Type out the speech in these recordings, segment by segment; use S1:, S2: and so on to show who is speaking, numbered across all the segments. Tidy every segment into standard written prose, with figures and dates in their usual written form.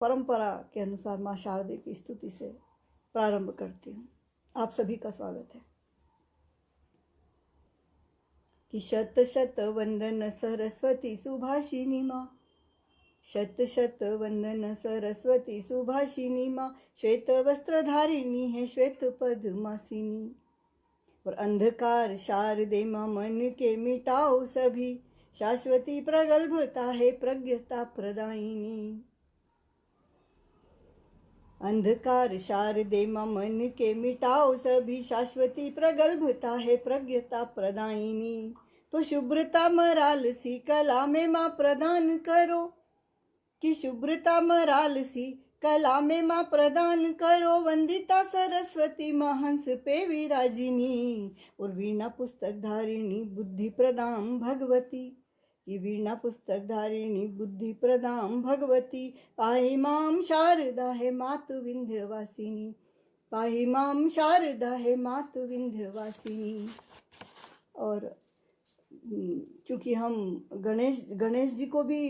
S1: परंपरा के अनुसार माँ शारदे की स्तुति से प्रारंभ करती हूँ। आप सभी का स्वागत है। कि शत शत वंदन सरस्वती सुभाषिनी माँ, शत शत वंदन सरस्वती सुभाषिनी माँ, श्वेत वस्त्रधारिणी है श्वेत पद्मासिनी। और अंधकार शारदे माँ मन के मिटाओ सभी, शाश्वती प्रगल्भता है प्रज्ञता प्रदायिनी। अंधकार शारदे माँ मन के मिटाओ सभी, शाश्वती प्रगल्भता है प्रज्ञता प्रदायिनी। तो शुभ्रता मराल सी कला में माँ प्रदान करो, कि शुभ्रता मराल सी कला में माँ प्रदान करो। वंदिता सरस्वती माँ हंस पे विराजिनी, और वीणा पुस्तक धारिणी बुद्धि प्रदाम भगवती, कि वीणा पुस्तक धारिणी बुद्धि प्रदाम भगवती। पाहि माम शारदा है मात विंध्यवासिनी, पाहि माम शारदा है मात विंध्यवासिनी। और चूँकि हम गणेश जी को भी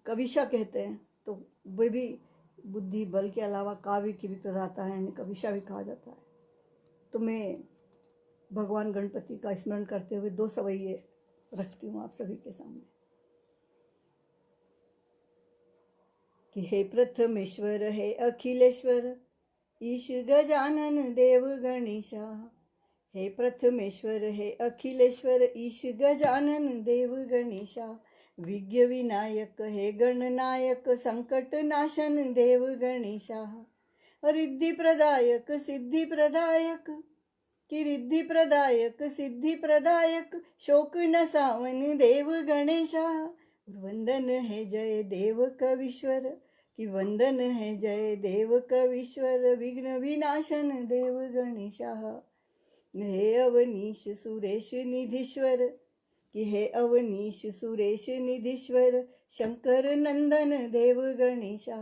S1: कविशा कहते हैं, तो वे भी बुद्धि बल के अलावा काव्य की भी प्रदाता है, इन्हें कविशा भी कहा जाता है। तो मैं भगवान गणपति का स्मरण करते हुए दो सवैये रखती हूँ आप सभी के सामने। कि हे प्रथमेश्वर हे अखिलेश्वर ईश गजानन देव गणेशा, हे प्रथमेश्वर हे अखिलेश्वर ईश गजानन देव गणेशा। विज्ञ विनायक हे गणनायक संकट नाशन देव गणेशा। रिद्धि प्रदायक सिद्धि प्रदायक, कि रिद्धि प्रदायक सिद्धि प्रदायक शोक नसावन देव गणेशा। वंदन है जय देव कवीश्वर, कि वंदन है जय देव कवीश्वर विघ्न विनाशन देव गणेशा। हे अवनीश सुरेश निधीश्वर, कि हे अवनीश सुरेश निधीश्वर शंकर नंदन देव गणेशा।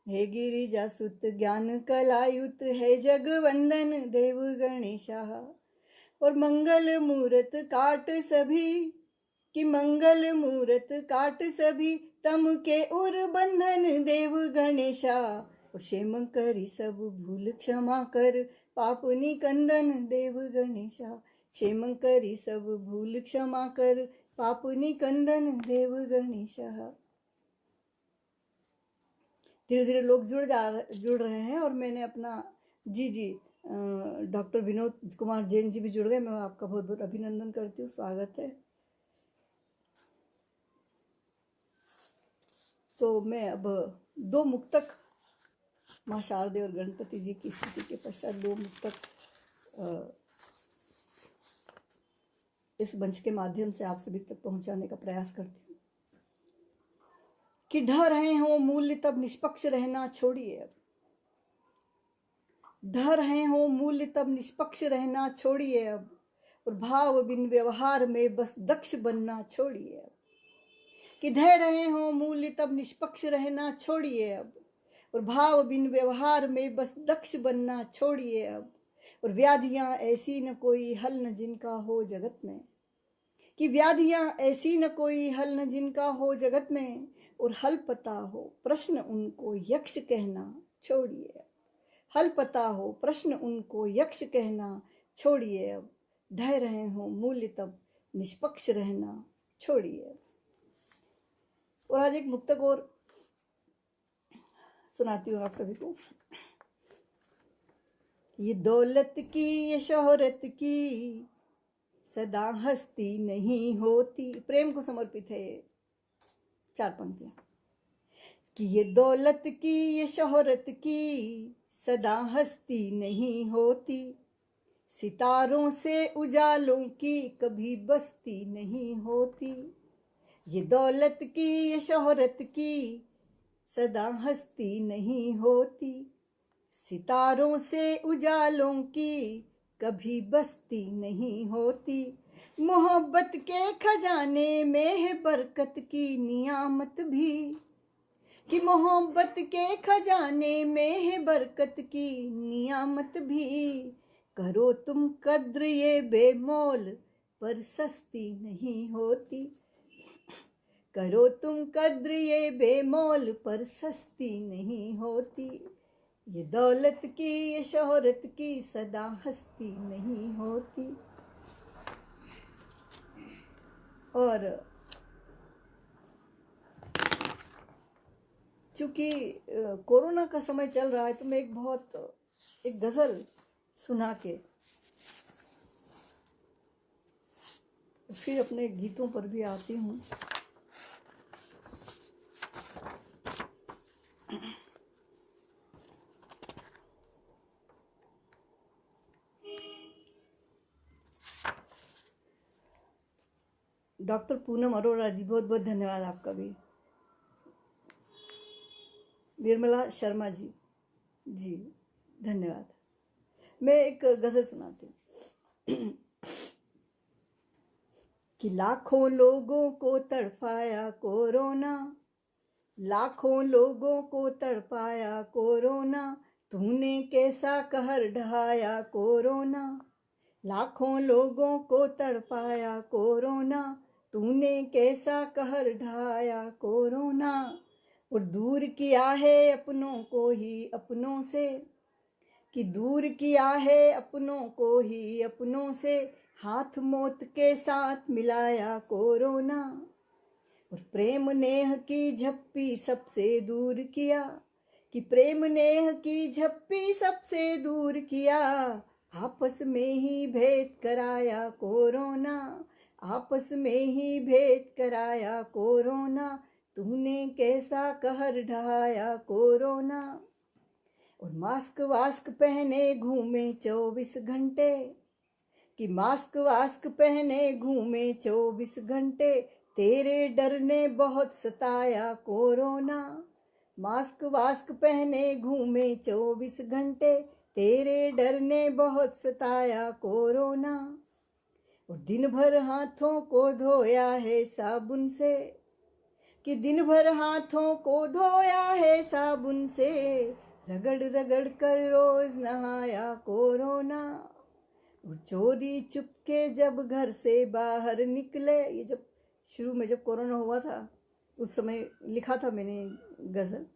S1: हे गिरिजा सुत ज्ञान कलायुत है जगवंदन देव गणेशा। और मंगल मूरत काट सभी, कि मंगल मूरत काट सभी तम के उर बंधन देव गणेशा। और क्षेम करी सब भूल क्षमा कर पाप निकंदन देव गणेशा। क्षेम करी सब भूल क्षमा कर पाप निकंदन देव गणेशा। धीरे धीरे लोग जुड़ रहे हैं, और मैंने अपना जी डॉक्टर विनोद कुमार जैन जी भी जुड़ गए। मैं आपका बहुत बहुत अभिनंदन करती हूँ, स्वागत है। तो मैं अब दो मुक्तक माँ शारदे और गणपति जी की स्तुति के पश्चात दो मुक्तक इस मंच के माध्यम से आप सभी तक पहुंचाने का प्रयास करती हूँ। कि ढह रहे हो मूल्य तब निष्पक्ष रहना छोड़िए अब, ढह रहे हो मूल्य तब निष्पक्ष रहना छोड़िए अब। और भाव बिन व्यवहार में बस दक्ष बनना छोड़िए अब। कि ढह रहे हो मूल्य तब निष्पक्ष रहना छोड़िए अब, और भाव बिन व्यवहार में बस दक्ष बनना छोड़िए अब। और व्याधियां ऐसी न कोई हल न जिनका हो जगत में, कि व्याधियां ऐसी न कोई हल न जिनका हो जगत में। और हल पता हो प्रश्न उनको यक्ष कहना छोड़िए अब, हल पता हो प्रश्न उनको यक्ष कहना छोड़िए अब। ढह रहे हो मूल्य तब निष्पक्ष रहना छोड़िए अब। और आज एक मुक्तक और सुनाती हूँ आप सभी को। ये दौलत की ये शोहरत की सदा हस्ती नहीं होती। प्रेम को समर्पित है ये चार पंक्तियां। कि ये दौलत की ये शोहरत की सदा हस्ती नहीं होती, सितारों से उजालों की कभी बस्ती नहीं होती। ये दौलत की ये शोहरत की सदा हस्ती नहीं होती, सितारों से उजालों की कभी बस्ती नहीं होती। मोहब्बत के खजाने में है बरकत की नियामत भी, कि मोहब्बत के खजाने में है बरकत की नियामत भी। करो तुम कद्र ये बेमोल पर सस्ती नहीं होती, करो तुम कद्र ये बेमोल पर सस्ती नहीं होती, ये दौलत की ये शोहरत की सदा हस्ती नहीं होती। और चूंकि कोरोना का समय चल रहा है तो मैं एक गज़ल सुना के फिर अपने गीतों पर भी आती हूँ। डॉक्टर पूनम अरोड़ा जी, बहुत बहुत धन्यवाद आपका भी। निर्मला शर्मा जी, जी धन्यवाद। मैं एक गज़ल सुनाती हूँ कि लाखों लोगों को तड़पाया कोरोना, लाखों लोगों को तड़पाया कोरोना, तूने कैसा कहर ढाया कोरोना, लाखों लोगों को तड़पाया कोरोना, तूने कैसा कहर ढाया कोरोना। और दूर किया है अपनों को ही अपनों से, कि दूर किया है अपनों को ही अपनों से, हाथ मौत के साथ मिलाया कोरोना। और प्रेम नेह की झप्पी सबसे दूर किया, कि प्रेम नेह की झप्पी सबसे दूर किया, आपस में ही भेद कराया कोरोना, आपस में ही भेद कराया कोरोना, तूने कैसा कहर ढाया कोरोना। और मास्क वास्क पहने घूमे 24 घंटे, कि मास्क वास्क पहने घूमे 24 घंटे, तेरे डर ने बहुत सताया कोरोना, मास्क वास्क पहने घूमे 24 घंटे, तेरे डर ने बहुत सताया कोरोना। और दिन भर हाथों को धोया है साबुन से, कि दिन भर हाथों को धोया है साबुन से, रगड़ रगड़ कर रोज नहाया कोरोना। और चोरी चुपके जब घर से बाहर निकले, ये जब शुरू में जब कोरोना हुआ था उस समय लिखा था मैंने गज़ल,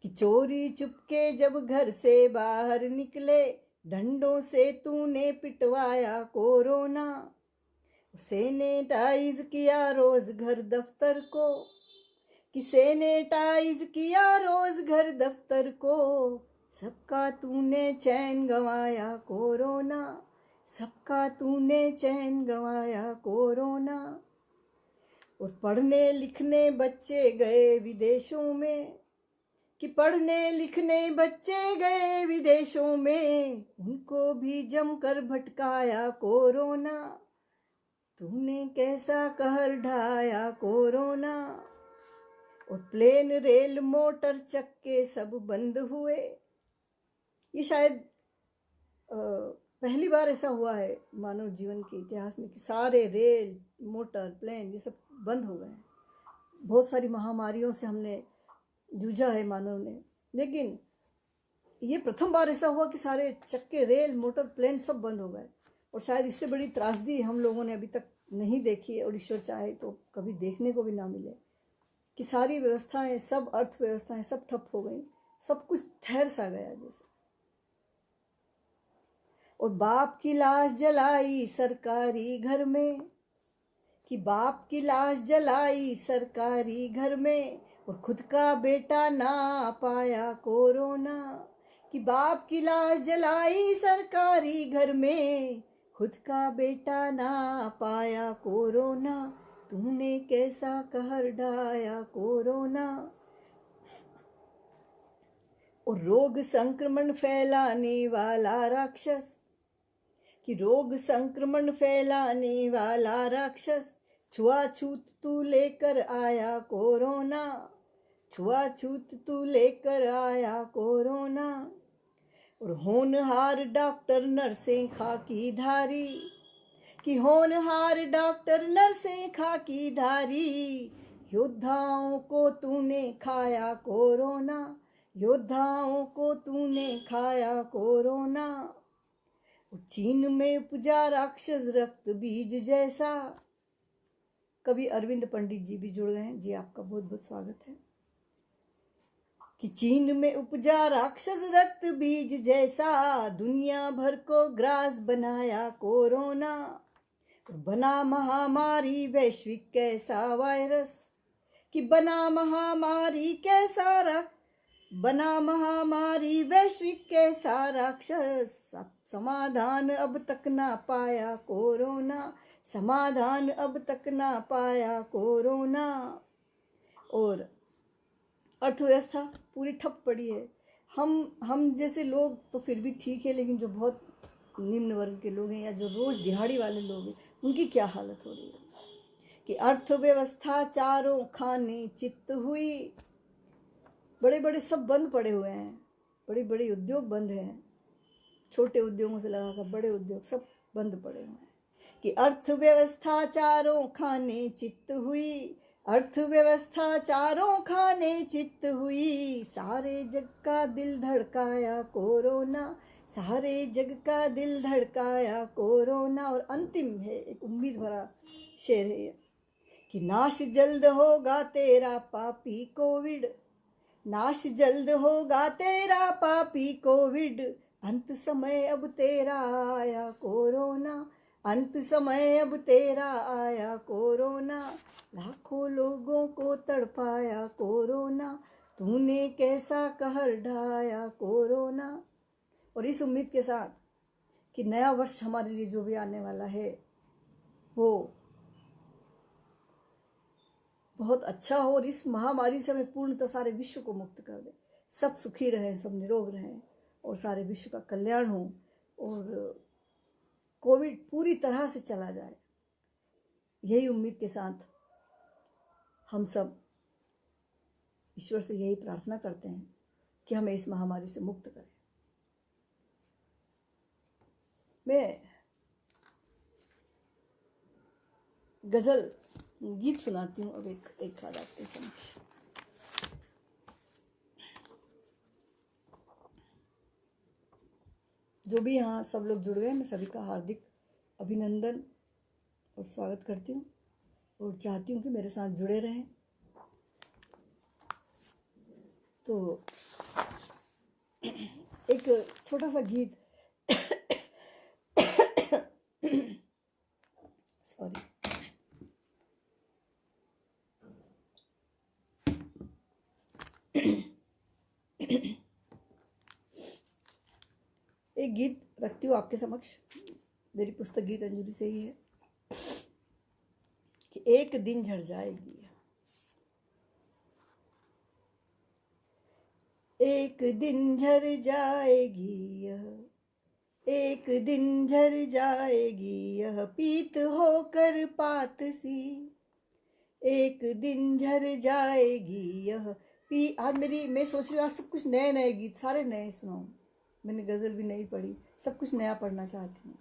S1: कि चोरी चुपके जब घर से बाहर निकले, डंडों से तूने पिटवाया कोरोना। सैनिटाइज किया रोज घर दफ्तर को, कि सैनिटाइज किया रोज घर दफ्तर को, सबका तूने चैन गंवाया कोरोना, सबका तूने चैन गंवाया कोरोना। और पढ़ने लिखने बच्चे गए विदेशों में, कि पढ़ने लिखने बच्चे गए विदेशों में, उनको भी जमकर भटकाया कोरोना, तूने कैसा कहर ढाया कोरोना। और प्लेन रेल मोटर चक्के सब बंद हुए, ये शायद पहली बार ऐसा हुआ है मानव जीवन के इतिहास में कि सारे रेल मोटर प्लेन ये सब बंद हो गए हैं। बहुत सारी महामारियों से हमने जूझा है मानव ने, लेकिन ये प्रथम बार ऐसा हुआ कि सारे चक्के रेल मोटर प्लेन सब बंद हो गए। और शायद इससे बड़ी त्रासदी हम लोगों ने अभी तक नहीं देखी है, और ईश्वर चाहे तो कभी देखने को भी ना मिले, कि सारी व्यवस्थाएं, सब अर्थव्यवस्थाएं सब ठप हो गई, सब कुछ ठहर सा गया जैसे। और बाप की लाश जलाई सरकारी घर में, कि बाप की लाश जलाई सरकारी घर में, और खुद का बेटा ना पाया कोरोना, कि बाप की लाश जलाई सरकारी घर में, खुद का बेटा ना पाया कोरोना, तूने कैसा कहर ढाया कोरोना। और रोग संक्रमण फैलाने वाला राक्षस, कि रोग संक्रमण फैलाने वाला राक्षस, छुआछूत तू लेकर आया कोरोना, छुआछूत तू लेकर आया कोरोना। और होनहार डॉक्टर नर्सें खाकी धारी, कि होनहार डॉक्टर नर्सें खाकी धारी, योद्धाओं को तूने खाया कोरोना, योद्धाओं को तूने खाया कोरोना। चीन में उपजा राक्षस रक्त बीज जैसा, कवि अरविंद पंडित जी भी जुड़ गए हैं जी, आपका बहुत बहुत स्वागत है। कि चीन में उपजा राक्षस रक्त बीज जैसा, दुनिया भर को ग्रास बनाया कोरोना। बना महामारी वैश्विक कैसा वायरस, कि बना महामारी वैश्विक कैसा राक्षस। समाधान अब तक ना पाया कोरोना, समाधान अब तक ना पाया कोरोना। और अर्थव्यवस्था पूरी ठप पड़ी है। हम जैसे लोग तो फिर भी ठीक है, लेकिन जो बहुत निम्न वर्ग के लोग हैं या जो रोज दिहाड़ी वाले लोग हैं, उनकी क्या हालत हो रही है। कि अर्थव्यवस्था चारों खाने चित्त हुई। बड़े बड़े सब बंद पड़े हुए हैं, बड़े बड़े उद्योग बंद हैं, छोटे उद्योगों से लगाकर बड़े उद्योग सब बंद पड़े हुए हैं। कि अर्थव्यवस्था चारों खाने चित्त हुई, अर्थव्यवस्था चारों खाने चित्त हुई। सारे जग का दिल धड़काया कोरोना, सारे जग का दिल धड़काया कोरोना। और अंतिम है, एक उम्मीद भरा शेर है ये, कि नाश जल्द होगा तेरा पापी कोविड, नाश जल्द होगा तेरा पापी कोविड। अंत समय अब तेरा आया कोरोना, अंत समय अब तेरा आया कोरोना। लाखों लोगों को तड़पाया कोरोना, तूने कैसा कहर ढाया कोरोना। और इस उम्मीद के साथ कि नया वर्ष हमारे लिए जो भी आने वाला है वो बहुत अच्छा हो, और इस महामारी से हमें पूर्णतः सारे विश्व को मुक्त कर दे। सब सुखी रहें, सब निरोग रहें और सारे विश्व का कल्याण हो और कोविड पूरी तरह से चला जाए। यही उम्मीद के साथ हम सब ईश्वर से यही प्रार्थना करते हैं कि हमें इस महामारी से मुक्त करें। मैं गजल गीत सुनाती हूँ अब एक आध आपके समक्ष। जो भी यहाँ सब लोग जुड़ गए, मैं सभी का हार्दिक अभिनंदन और स्वागत करती हूँ और चाहती हूँ कि मेरे साथ जुड़े रहें। तो एक छोटा सा गीत सॉरी, एक गीत रखती हूँ आपके समक्ष, मेरी पुस्तक गीतांजलि से ही है। कि एक दिन झड़ जाएगी, एक दिन झड़ जाएगी यह, एक दिन झड़ जाएगी यह पीत होकर पात सी। एक दिन झड़ जाएगी यह आज मैं सोच रही हूँ आज सब कुछ नए नए गीत, सारे नए सुनाऊं। मैंने गजल भी नहीं पढ़ी, सब कुछ नया पढ़ना चाहती हूँ।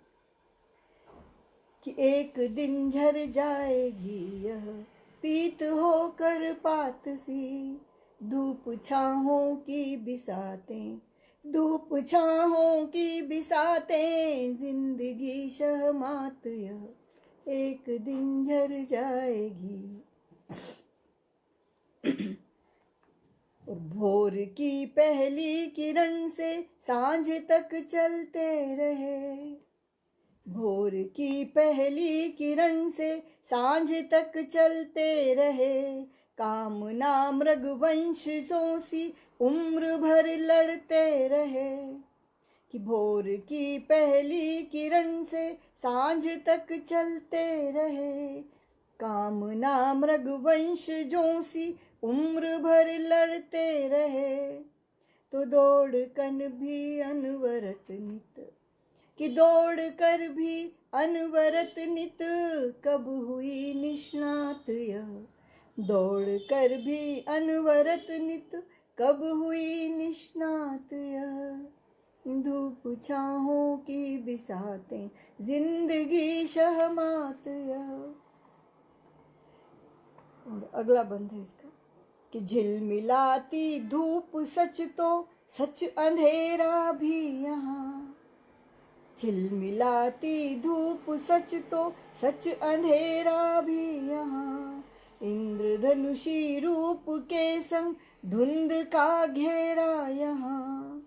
S1: कि एक दिन झड़ जाएगी यह पीत होकर पात सी। धूप छाहों की बिसातें, धूप छाहों की बिसातें, जिंदगी शहमात यह एक दिन झड़ जाएगी। और भोर की पहली किरण से सांझ तक चलते रहे, भोर की पहली किरण से सांझ तक चलते रहे। कामना मृगवंशों सी उम्र भर लड़ते रहे। कि भोर की पहली किरण से सांझ तक चलते रहे। कामना मृगवंशों सी उम्र भर लड़ते रहे। तो दौड़ कन भी अनवरत नित, कि दौड़ कर भी अनवरत नित, कब हुई निष्णात यह, दौड़ कर भी अनवरत नित, कब हुई निष्णात यह। धूप छाहों की बिसातें, जिंदगी शहमात यह। और अगला बंद है इसका, कि झिलमिलाती धूप सच तो सच, अंधेरा भी यहाँ, चिलमिलाती धूप सच तो सच अंधेरा भी यहाँ, इंद्रधनुषी रूप के संग धुंध का घेरा यहाँ।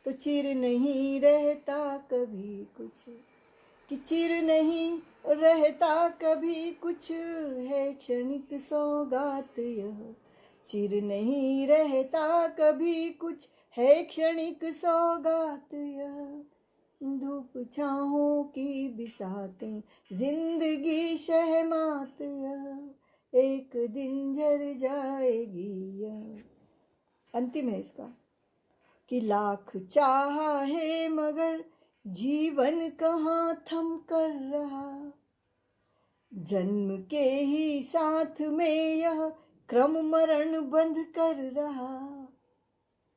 S1: तो चिर नहीं रहता कभी कुछ, कि चिर नहीं रहता कभी कुछ, है क्षणिक सौगात यह। चिर नहीं रहता कभी कुछ, है क्षणिक सौगात यह। धूप छाहों की बिसातें जिंदगी शहमात यह, एक दिन झर जाएगी यह। अंतिम है इसका कि लाख चाहा है मगर जीवन कहाँ थम कर रहा, जन्म के ही साथ में यह क्रम मरण बंध कर रहा।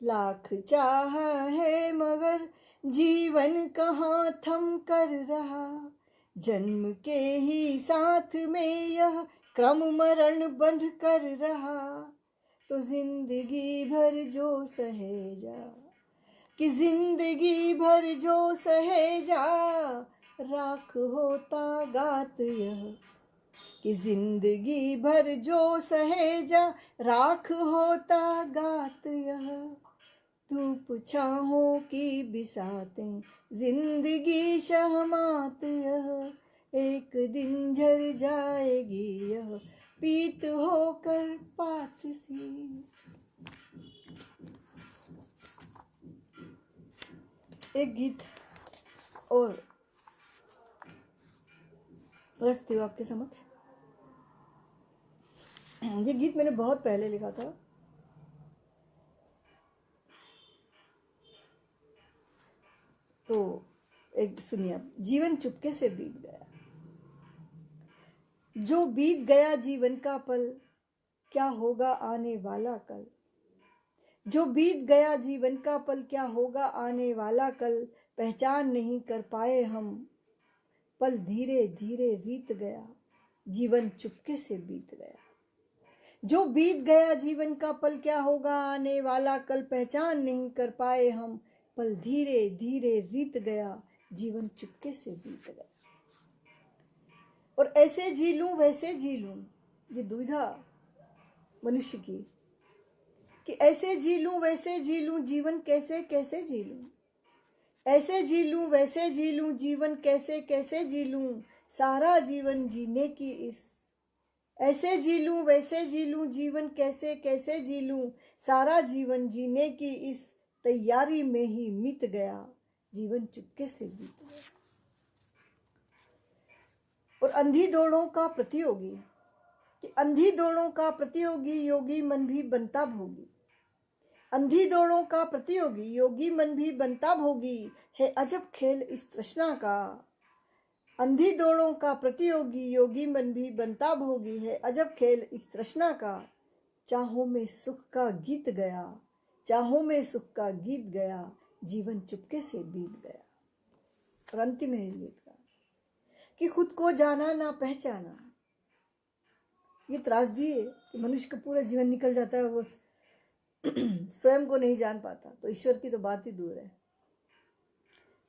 S1: लाख चाहा है मगर जीवन कहाँ थम कर रहा, जन्म के ही साथ में यह क्रम मरण बंध कर रहा। तो जिंदगी भर जो सहेजा, कि जिंदगी भर जो सहेजा, राख होता गात यह। कि जिंदगी भर जो सहेजा, राख होता गात यह। धूप छाहों की बिसातें जिंदगी शहमात यह, एक दिन झर जाएगी यह, पीत होकर पात सी। एक गीत और रखती हूँ आपके समक्ष। ये गीत मैंने बहुत पहले लिखा था, तो एक सुनिए। जीवन चुपके से बीत गया, जो बीत गया जीवन का पल, क्या होगा आने वाला कल। जो बीत गया जीवन का पल, क्या होगा आने वाला कल, पहचान नहीं कर पाए हम। पल धीरे धीरे बीत गया, जीवन चुपके से बीत गया। जो बीत गया जीवन का पल, क्या होगा आने वाला कल, पहचान नहीं कर पाए हम। पल धीरे धीरे बीत गया, जीवन चुपके से बीत गया। और ऐसे जी लूं वैसे जी लूं, ये दुविधा मनुष्य की, कि ऐसे जी लूं वैसे जी लूं, जीवन कैसे कैसे जी लूं। ऐसे जी लूं वैसे जी लूं, जीवन कैसे कैसे जी लूं, सारा जीवन जीने की इस। ऐसे जी लूं वैसे जी लूं, जीवन कैसे कैसे जी लूं, सारा जीवन जीने की इस तैयारी में ही मिट गया, जीवन चुपके से बीत गया। और अंधी दौड़ों का प्रतियोगी, कि अंधी दौड़ों का प्रतियोगी, योगी मन भी बनता भोगी। अंधी दौड़ों का प्रतियोगी, योगी मन भी बनता भोगी, है अजब खेल इस तृष्णा का। अंधी दौड़ों का प्रतियोगी, योगी मन भी बनता भोगी, है अजब खेल इस तृष्णा का। चाहों में सुख का गीत गया, चाहों में सुख का गीत गया, जीवन चुपके से बीत गया। और अंतिम है गीत का कि खुद को जाना ना पहचाना। ये त्रासदी है कि मनुष्य का पूरा जीवन निकल जाता है, वो स्वयं को नहीं जान पाता, तो ईश्वर की तो बात ही दूर है।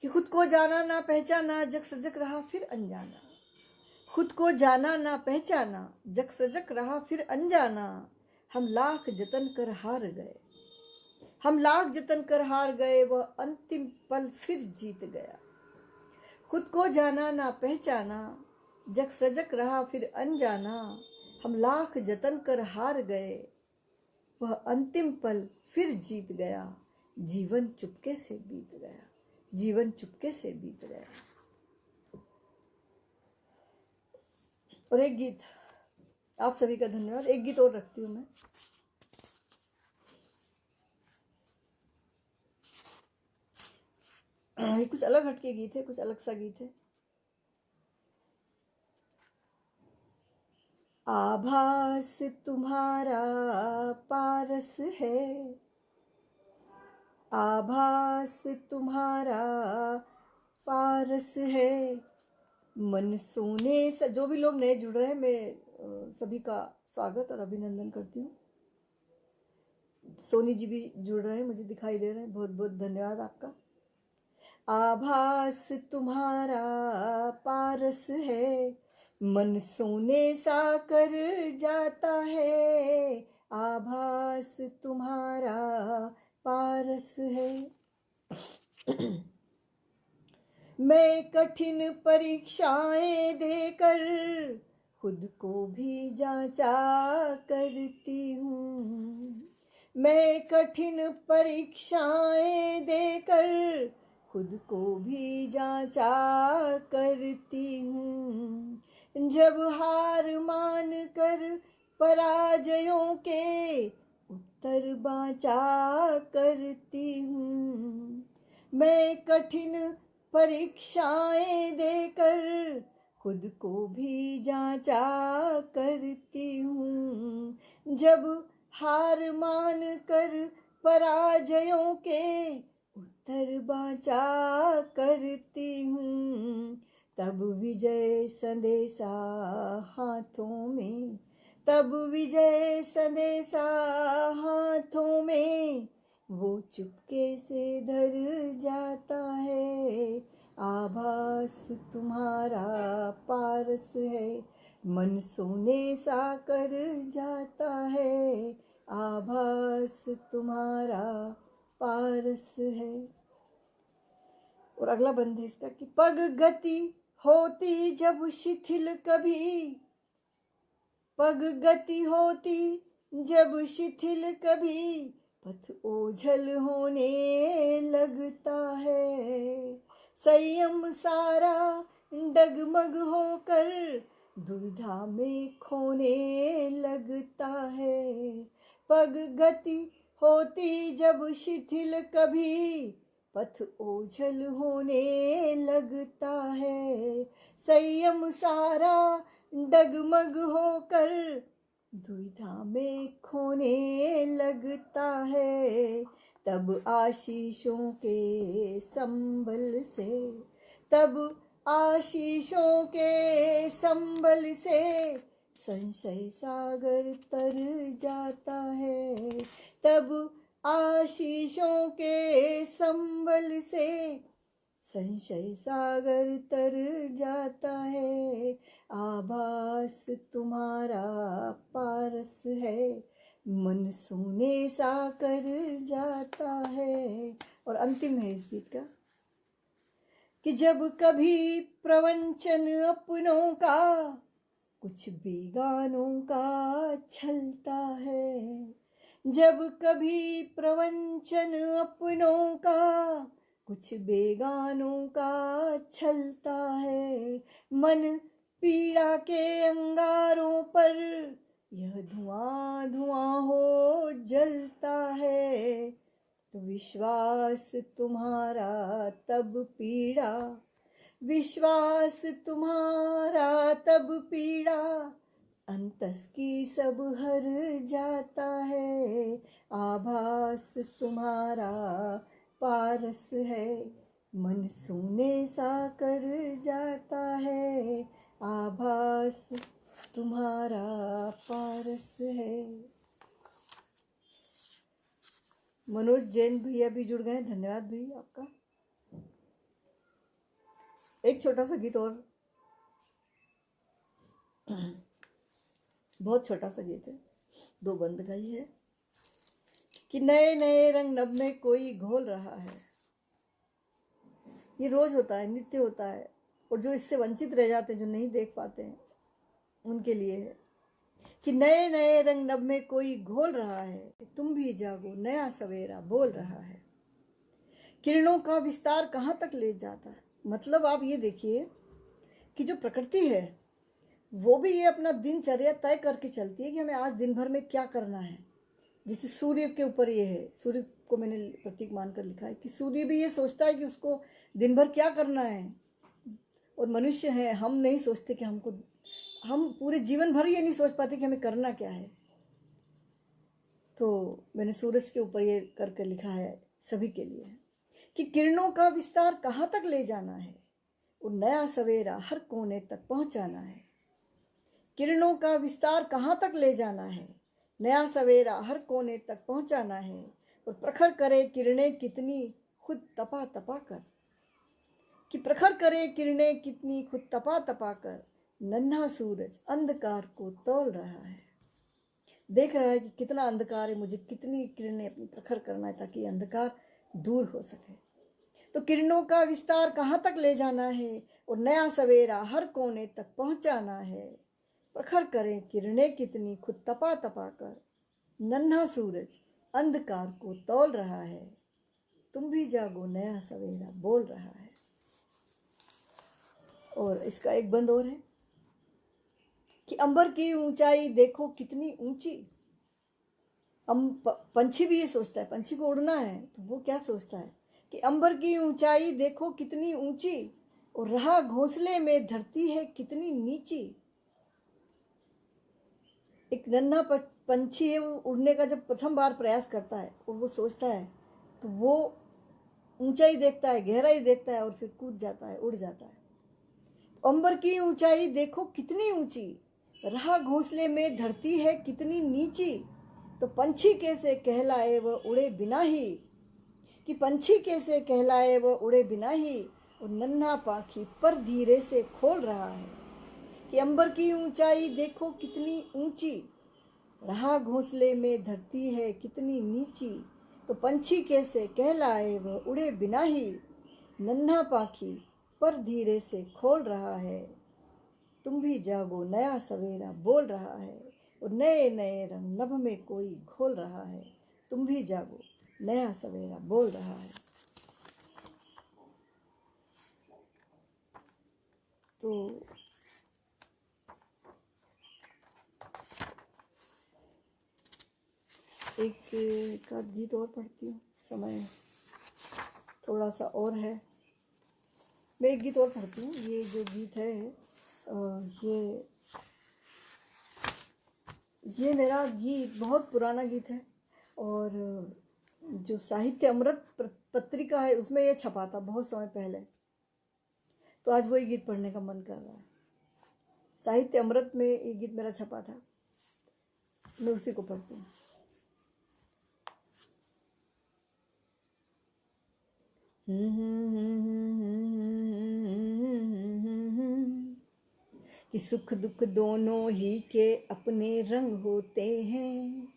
S1: कि खुद को जाना ना पहचाना, जग सजग रहा फिर अनजाना। खुद को जाना ना पहचाना, जग सजग रहा फिर अनजाना। हम लाख जतन कर हार गए, हम लाख जतन कर हार गए, वह अंतिम पल फिर जीत गया। खुद को जाना ना पहचाना, जग सजग रहा फिर अनजाना। हम लाख जतन कर हार गए, वह अंतिम पल फिर जीत गया, जीवन चुपके से बीत गया, जीवन चुपके से बीत गया। और एक गीत, आप सभी का धन्यवाद। एक गीत और रखती हूँ मैं। ये कुछ अलग हटके गीत है, कुछ अलग सा गीत है। आभास तुम्हारा पारस है, आभास तुम्हारा पारस है। मन सोने से, जो भी लोग नए जुड़ रहे हैं, मैं सभी का स्वागत और अभिनंदन करती हूँ। सोनी जी भी जुड़ रहे हैं, मुझे दिखाई दे रहे हैं, बहुत बहुत धन्यवाद आपका। आभास तुम्हारा पारस है, मन सोने सा कर जाता है, आभास तुम्हारा पारस है। मैं कठिन परीक्षाएं देकर खुद को भी जांचा करती हूँ। मैं कठिन परीक्षाएं देकर खुद को भी जांचा करती हूँ। जब हार मान कर पराजयों के उत्तर बाँचा करती हूँ। मैं कठिन परीक्षाएं देकर खुद को भी जांचा करती हूँ। जब हार मान कर पराजयों के उत्तर बाँचा करती हूँ, तब विजय संदेशा हाथों में, तब विजय संदेशा हाथों में वो चुपके से धर जाता है, आभास तुम्हारा पारस है, मन सोने सा कर जाता है, आभास तुम्हारा पारस है। और अगला बंद है इसका कि पग गति होती जब शिथिल कभी, पग गति होती जब शिथिल कभी, पथ ओझल होने लगता है, संयम सारा डगमग होकर दुविधा में खोने लगता है। पग गति होती जब शिथिल कभी, पथ ओझल होने लगता है, संयम सारा डगमग होकर दुविधा में खोने लगता है, तब आशीषों के संबल से, तब आशीषों के संबल से संशय सागर तर जाता है, तब आशीषों के संबल से संशय सागर तर जाता है, आभास तुम्हारा पारस है, मन सोने सा कर जाता है। और अंतिम है इस गीत का कि जब कभी प्रवंचन अपनों का कुछ बेगानों का छलता है, जब कभी प्रवंचन अपनों का कुछ बेगानों का छलता है, मन पीड़ा के अंगारों पर यह धुआं धुआं हो जलता है, तो विश्वास तुम्हारा तब पीड़ा, विश्वास तुम्हारा तब पीड़ा अंतस की सब हर जाता है, आभास तुम्हारा पारस है, मन सोने सा कर जाता है, आभास तुम्हारा पारस है। मनोज जैन भैया भी जुड़ गए, धन्यवाद भैया आपका। एक छोटा सा गीत और, बहुत छोटा सा गीत है, दो बंद गाई है कि नए नए रंग नभ में कोई घोल रहा है। ये रोज होता है, नित्य होता है, और जो इससे वंचित रह जाते हैं, जो नहीं देख पाते हैं, उनके लिए है कि नए नए रंग नभ में कोई घोल रहा है, तुम भी जागो नया सवेरा बोल रहा है। किरणों का विस्तार कहाँ तक ले जाता है, मतलब आप ये देखिए कि जो प्रकृति है वो भी ये अपना दिनचर्या तय करके चलती है कि हमें आज दिन भर में क्या करना है। जैसे सूर्य के ऊपर ये है, सूर्य को मैंने प्रतीक मानकर लिखा है कि सूर्य भी ये सोचता है कि उसको दिन भर क्या करना है, और मनुष्य है, हम नहीं सोचते कि हमको, हम पूरे जीवन भर ये नहीं सोच पाते कि हमें करना क्या है। तो मैंने सूरज के ऊपर ये करके लिखा है सभी के लिए कि किरणों का विस्तार कहाँ तक ले जाना है, और नया सवेरा हर कोने तक पहुँचाना है। किरणों का विस्तार कहाँ तक ले जाना है, नया सवेरा हर कोने तक पहुँचाना है, और प्रखर करे किरणें कितनी खुद तपा तपा कर, कि प्रखर करे किरणें कितनी खुद तपा तपा कर, नन्हा सूरज अंधकार को तौल रहा है। देख रहा है कि कितना अंधकार है, मुझे कितनी किरणें अपनी प्रखर करना है ताकि अंधकार दूर हो सके। तो किरणों का विस्तार कहाँ तक ले जाना है और नया सवेरा हर कोने तक पहुंचाना है। प्रखर करें किरणें कितनी खुद तपा तपा कर, नन्हा सूरज अंधकार को तौल रहा है। तुम भी जागो नया सवेरा बोल रहा है। और इसका एक बंद और है कि अंबर की ऊंचाई देखो कितनी ऊंची। पंछी भी ये सोचता है, पंछी को उड़ना है तो वो क्या सोचता है कि अंबर की ऊंचाई देखो कितनी ऊंची और रहा घोंसले में धरती है कितनी नीची। एक नन्हा पंछी है, वो उड़ने का जब प्रथम बार प्रयास करता है और वो सोचता है तो वो ऊंचाई देखता है, गहराई देखता है और फिर कूद जाता है, उड़ जाता है। तो अंबर की ऊंचाई देखो कितनी ऊंची, रहा घोंसले में धरती है कितनी नीची। तो पंछी कैसे कहलाए वह उड़े बिना ही, कि पंछी कैसे कहलाए वह उड़े बिना ही। और नन्हा पाखी पर धीरे से खोल रहा है कि अंबर की ऊंचाई देखो कितनी ऊंची, रहा घोंसले में धरती है कितनी नीची। तो पंछी कैसे कहलाए वह उड़े बिना ही, नन्हा पाखी पर धीरे से खोल रहा है। तुम भी जागो नया सवेरा बोल रहा है और नए नए रंग नभ में कोई घोल रहा है। तुम भी जागो नया सवेरा बोल रहा है। तो एक आध गीत और पढ़ती हूँ, समय थोड़ा सा और है। मैं एक गीत और पढ़ती हूँ। ये जो गीत है ये मेरा गीत बहुत पुराना गीत है और जो साहित्य अमृत पत्रिका है उसमें ये छपा था बहुत समय पहले। तो आज वही गीत पढ़ने का मन कर रहा है। साहित्य अमृत में ये गीत मेरा छपा था, मैं उसी को पढ़ती हूँ। कि सुख दुख दोनों ही के अपने रंग होते हैं,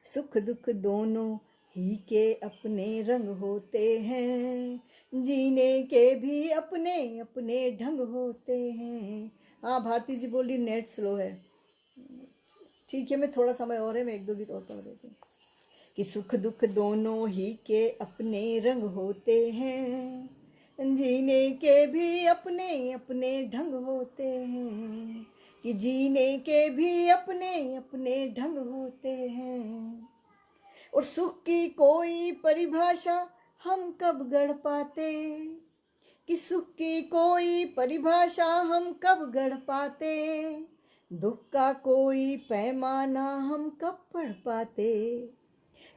S1: सुख दुख दोनों ही के अपने रंग होते हैं, जीने के भी अपने अपने ढंग होते हैं। हाँ भारती जी बोल रही नेट स्लो है, ठीक है मैं थोड़ा समय और है, मैं एक दो गीत और पढ़ देती हूँ। कि सुख दुख दोनों ही के अपने रंग होते हैं, जीने के भी अपने अपने ढंग होते हैं, कि जीने के भी अपने अपने ढंग होते हैं। और सुख की कोई परिभाषा हम कब गढ़ पाते, कि सुख की कोई परिभाषा हम कब गढ़ पाते, दुख का कोई पैमाना हम कब पढ़ पाते,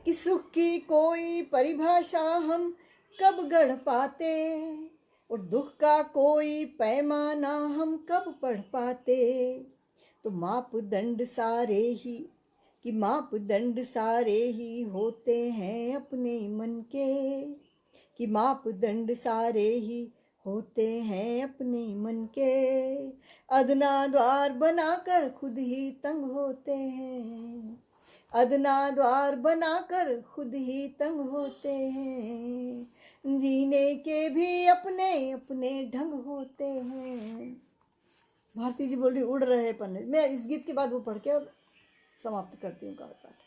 S1: कि सुख की कोई परिभाषा हम कब गढ़ पाते और दुख का कोई पैमाना हम कब पढ़ पाते। तो मापदंड सारे ही, कि मापदंड सारे ही होते हैं अपने मन के, कि मापदंड सारे ही होते हैं अपने मन के, अदना द्वार बनाकर खुद ही तंग होते हैं, अदना द्वार बनाकर खुद ही तंग होते हैं, जीने के भी अपने अपने ढंग होते हैं। भारती जी बोल रही उड़ रहे पन्ने। मैं इस गीत के बाद वो पढ़ के और समाप्त करती हूँ काव्य पाठ।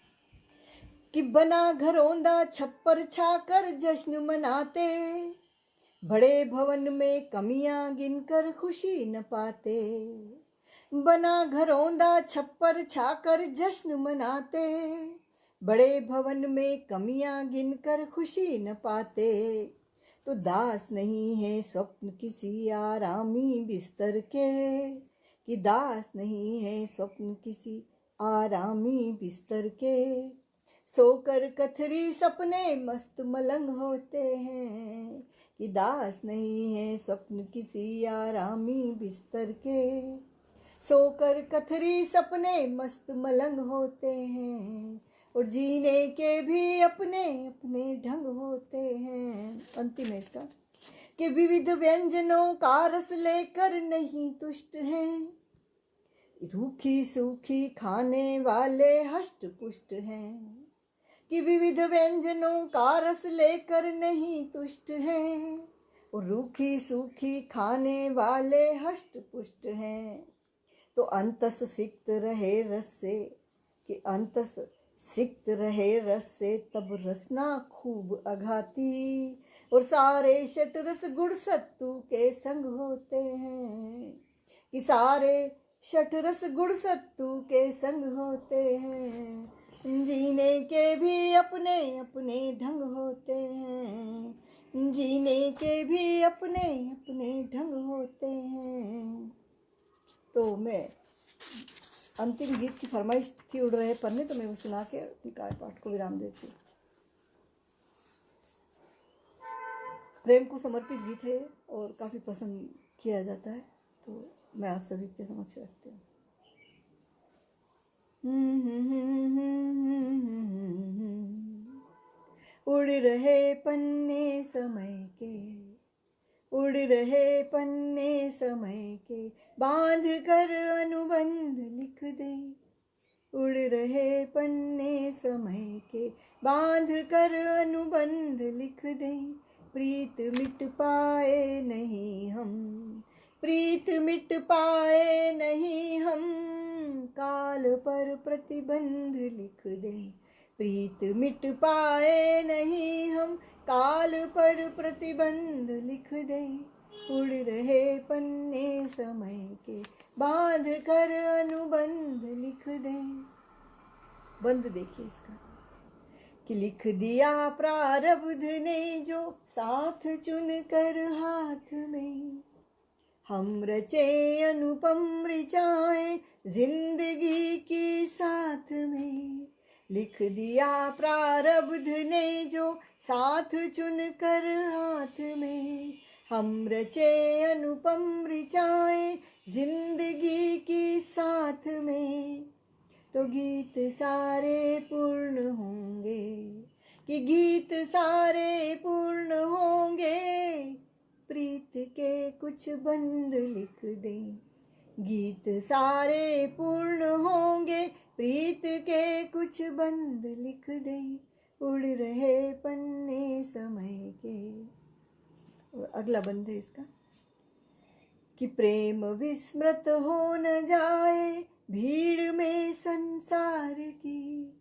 S1: कि बना घरौंदा छप्पर छाकर जश्न मनाते, बड़े भवन में कमियां गिनकर खुशी न पाते, बना घरौंदा छप्पर छाकर जश्न मनाते, बड़े भवन में कमियां गिनकर खुशी न पाते। तो दास नहीं है स्वप्न किसी आरामी बिस्तर के, कि दास नहीं है स्वप्न किसी आरामी बिस्तर के, सोकर कथरी सपने मस्त मलंग होते हैं, कि दास नहीं है स्वप्न किसी आरामी बिस्तर के, सोकर कथरी सपने मस्त मलंग होते हैं और जीने के भी अपने अपने ढंग होते हैं। अंतिम है इसका। कि विविध व्यंजनों का रस लेकर नहीं तुष्ट हैं, रूखी सूखी खाने वाले हष्ट पुष्ट हैं। कि विविध व्यंजनों का रस लेकर नहीं तुष्ट हैं, और रूखी सूखी खाने वाले हष्ट पुष्ट हैं। तो अंतस सिक्त रहे रस से, कि अंतस सिक्त रहे रस से, तब रसना खूब अघाती। और सारे षट रस गुण सत्तू के संग होते हैं, कि सारे षट रस गुण सत्तू के संग होते हैं। जीने के भी अपने अपने ढंग होते हैं, जीने के भी अपने अपने ढंग होते हैं। तो मैं अंतिम गीत की फरमाइश थी उड़ रहे पन्ने, तो मैं वो सुना के अपनी कार्य पाठ को विराम देती हूँ। प्रेम को समर्पित गीत है और काफ़ी पसंद किया जाता है, तो मैं आप सभी के समक्ष रखती हूँ। उड़ रहे पन्ने समय के, उड़ रहे पन्ने समय के, बांध कर अनुबंध लिख दे। उड़ रहे पन्ने समय के, बांध कर अनुबंध लिख दे। प्रीत मिट पाए नहीं हम, प्रीत मिट पाए नहीं हम, काल पर प्रतिबंध लिख दे। प्रीत मिट पाए नहीं हम, काल पर प्रतिबंध लिख दे। उड़ रहे पन्ने समय के, बांध कर अनुबंध लिख दे। बंद देखिए इसका, कि लिख दिया प्रारब्ध ने जो साथ चुन कर हाथ में, हम रचे अनुपम ऋचाएं जिंदगी की साथ में। लिख दिया प्रारब्ध ने जो साथ चुन कर हाथ में, हम रचे अनुपम ऋचाएं जिंदगी की साथ में। तो गीत सारे पूर्ण होंगे, कि गीत सारे पूर्ण होंगे, प्रीत के कुछ बंद लिख दे। गीत सारे पूर्ण होंगे, प्रीत के कुछ बंद लिख दे। उड़ रहे पन्ने समय के। और अगला बंद है इसका, कि प्रेम विस्मृत हो न जाए भीड़ में संसार की,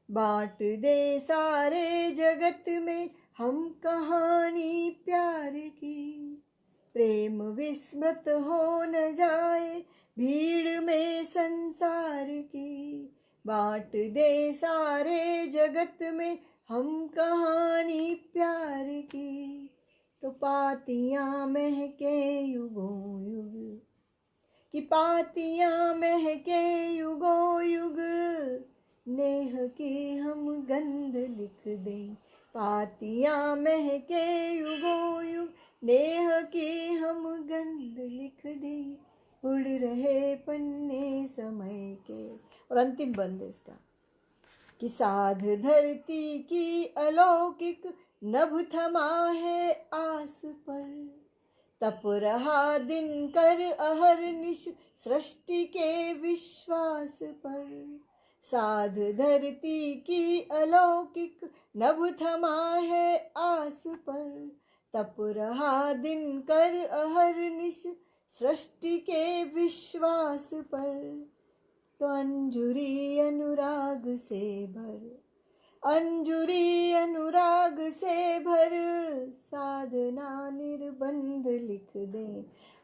S1: बांट दे सारे जगत में हम कहानी प्यार की। प्रेम विस्मृत हो न जाए भीड़ में संसार की, बांट दे सारे जगत में हम कहानी प्यार की। तो पातियां महके युगों युग, कि पातियां महके युगों युग, नेह की हम गंध लिख दें। पातियां महके युगों युग, नेह की हम गंध लिख दें। उड़ रहे पन्ने समय के। और अंतिम बंद इसका, कि साध धरती की अलौकिक नभ थमा है आस पर, तप रहा दिन कर अहरनिश सृष्टि के विश्वास पर। साध धरती की अलौकिक नभ थमा है आस पर, तप रहा दिन कर अहरनिश सृष्टि के विश्वास पर। तो अंजुरी अनुराग से भर, अंजुरी अनुराग से भर, साधना निर्बंध लिख दे।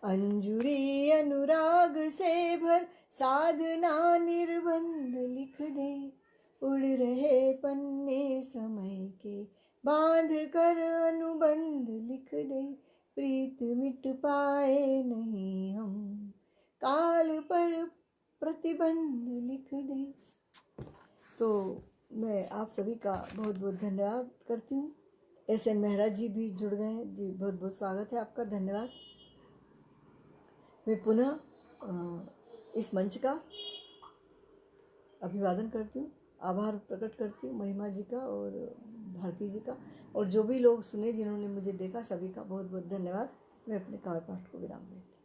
S1: अंजुरी अनुराग से भर, साधना निर्बंध लिख दे। उड़ रहे पन्ने समय के, बांध कर अनुबंध लिख दे। प्रीत मिट पाए नहीं हम, काल पर प्रतिबंध लिख दे। तो मैं आप सभी का बहुत बहुत धन्यवाद करती हूँ। SN मेहरा जी भी जुड़ गए हैं जी, बहुत बहुत स्वागत है आपका, धन्यवाद। मैं पुनः इस मंच का अभिवादन करती हूँ। आभार प्रकट करती हूँ महिमा जी का और भारती जी का, और जो भी लोग सुने जिन्होंने मुझे देखा सभी का बहुत बहुत धन्यवाद। मैं अपने काव्य पाठ को विराम देती हूँ।